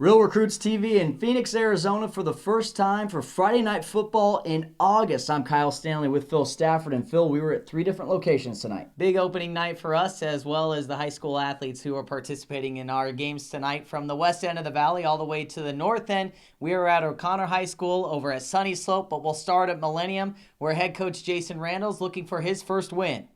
Real Recruits TV in Phoenix, Arizona for the first time for Friday Night Football in August. I'm Kyle Stanley with Phil Stafford. And Phil, we were at 3 different locations tonight. Big opening night for us, as well as the high school athletes who are participating in our games tonight from the west end of the valley all the way to the north end. We are at O'Connor High School over at Sunny Slope, but we'll start at Millennium, where head coach Jason Randall's looking for his first win.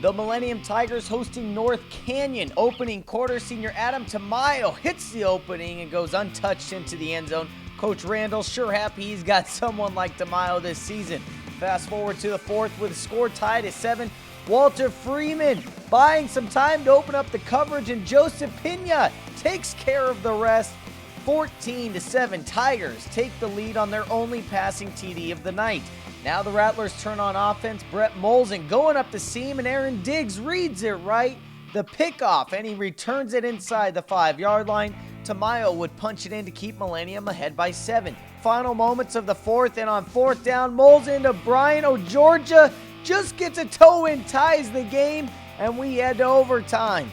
The Millennium Tigers hosting North Canyon. Opening quarter, senior Adam Tamayo hits the opening and goes untouched into the end zone. Coach Randall sure happy he's got someone like Tamayo this season. Fast forward to the fourth with the score tied at 7. Walter Freeman buying some time to open up the coverage, and Joseph Pina takes care of the rest. 14-7, Tigers take the lead on their only passing TD of the night. Now the Rattlers turn on offense. Brett Molzen going up the seam, and Aaron Diggs reads it right. The pickoff, and he returns it inside the 5-yard line. Tamayo would punch it in to keep Millennium ahead by 7. Final moments of the fourth, and on fourth down, Molzen to Brian O'Georgia. Just gets a toe in, ties the game, and we head to overtime.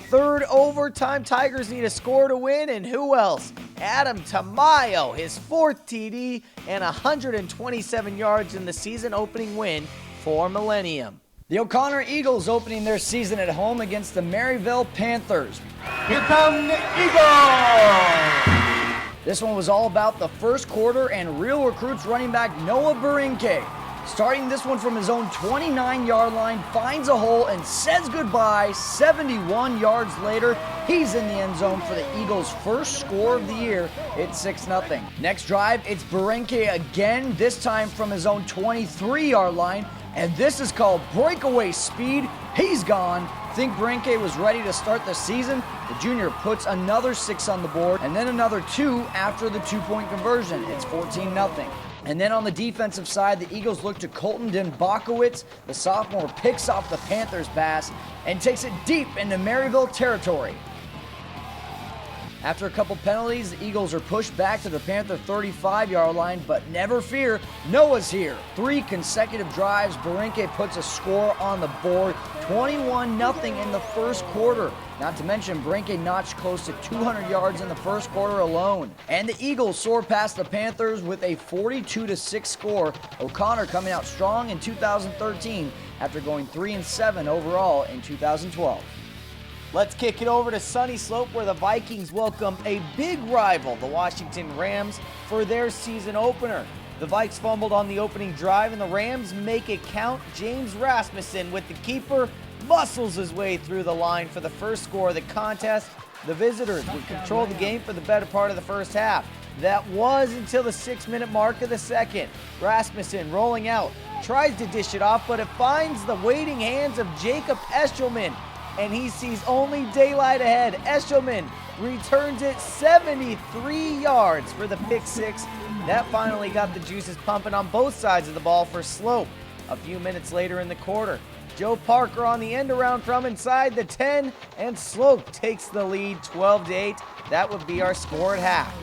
Third overtime, Tigers need a score to win, and who else? Adam Tamayo, his 4th TD and 127 yards in the season-opening win for Millennium. The O'Connor Eagles opening their season at home against the Maryville Panthers. Here come the Eagles! This one was all about the first quarter and Real Recruits running back Noah Barinke. Starting this one from his own 29-yard line, finds a hole and says goodbye. 71 yards later, he's in the end zone for the Eagles' first score of the year. It's 6-0. Next drive, it's Barinke again, this time from his own 23-yard line, and this is called breakaway speed. He's gone. Think Barinke was ready to start the season? The junior puts another 6 on the board, and then another 2 after the 2-point conversion. It's 14-0. And then on the defensive side, the Eagles look to Colton Denbakowitz. The sophomore picks off the Panthers' pass and takes it deep into Maryville territory. After a couple penalties, the Eagles are pushed back to the Panther 35-yard line, but never fear, Noah's here. 3 consecutive drives, Barinke puts a score on the board, 21-0 in the first quarter. Not to mention, Barinke notched close to 200 yards in the first quarter alone. And the Eagles soar past the Panthers with a 42-6 score. O'Connor coming out strong in 2013 after going 3-7 overall in 2012. Let's kick it over to Sunny Slope, where the Vikings welcome a big rival, the Washington Rams, for their season opener. The Vikes fumbled on the opening drive, and the Rams make it count. James Rasmussen, with the keeper, muscles his way through the line for the first score of the contest. The visitors would control the game for the better part of the first half. That was until the 6-minute mark of the second. Rasmussen rolling out, tries to dish it off, but it finds the waiting hands of Jacob Eshelman, and he sees only daylight ahead. Eshelman returns it 73 yards for the pick 6. That finally got the juices pumping on both sides of the ball for Slope. A few minutes later in the quarter, Joe Parker on the end around from inside the 10, and Slope takes the lead 12-8. That would be our score at half.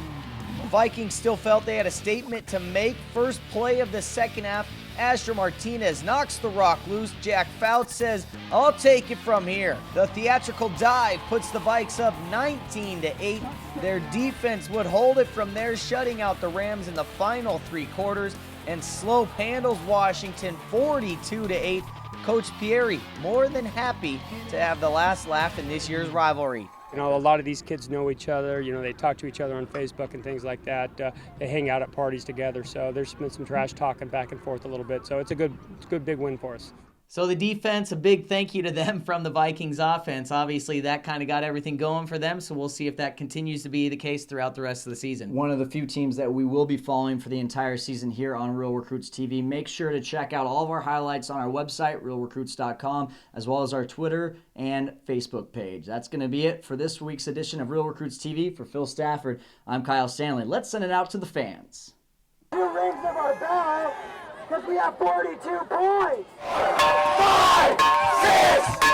The Vikings still felt they had a statement to make. First play of the second half, Asher Martinez knocks the rock loose. Jack Fouts says, "I'll take it from here." The theatrical dive puts the Vikes up 19-8. Their defense would hold it from there, shutting out the Rams in the final 3 quarters, and Slope handles Washington 42-8. Coach Pieri more than happy to have the last laugh in this year's rivalry. You know, a lot of these kids know each other. You know, they talk to each other on Facebook and things like that. They hang out at parties together. So there's been some trash talking back and forth a little bit. So it's a good big win for us. So the defense, a big thank you to them from the Vikings offense. Obviously, that kind of got everything going for them, so we'll see if that continues to be the case throughout the rest of the season. One of the few teams that we will be following for the entire season here on Real Recruits TV. Make sure to check out all of our highlights on our website, realrecruits.com, as well as our Twitter and Facebook page. That's going to be it for this week's edition of Real Recruits TV. For Phil Stafford, I'm Kyle Stanley. Let's send it out to the fans. 2 rings of our bell, because we have 42 points. 5, 6,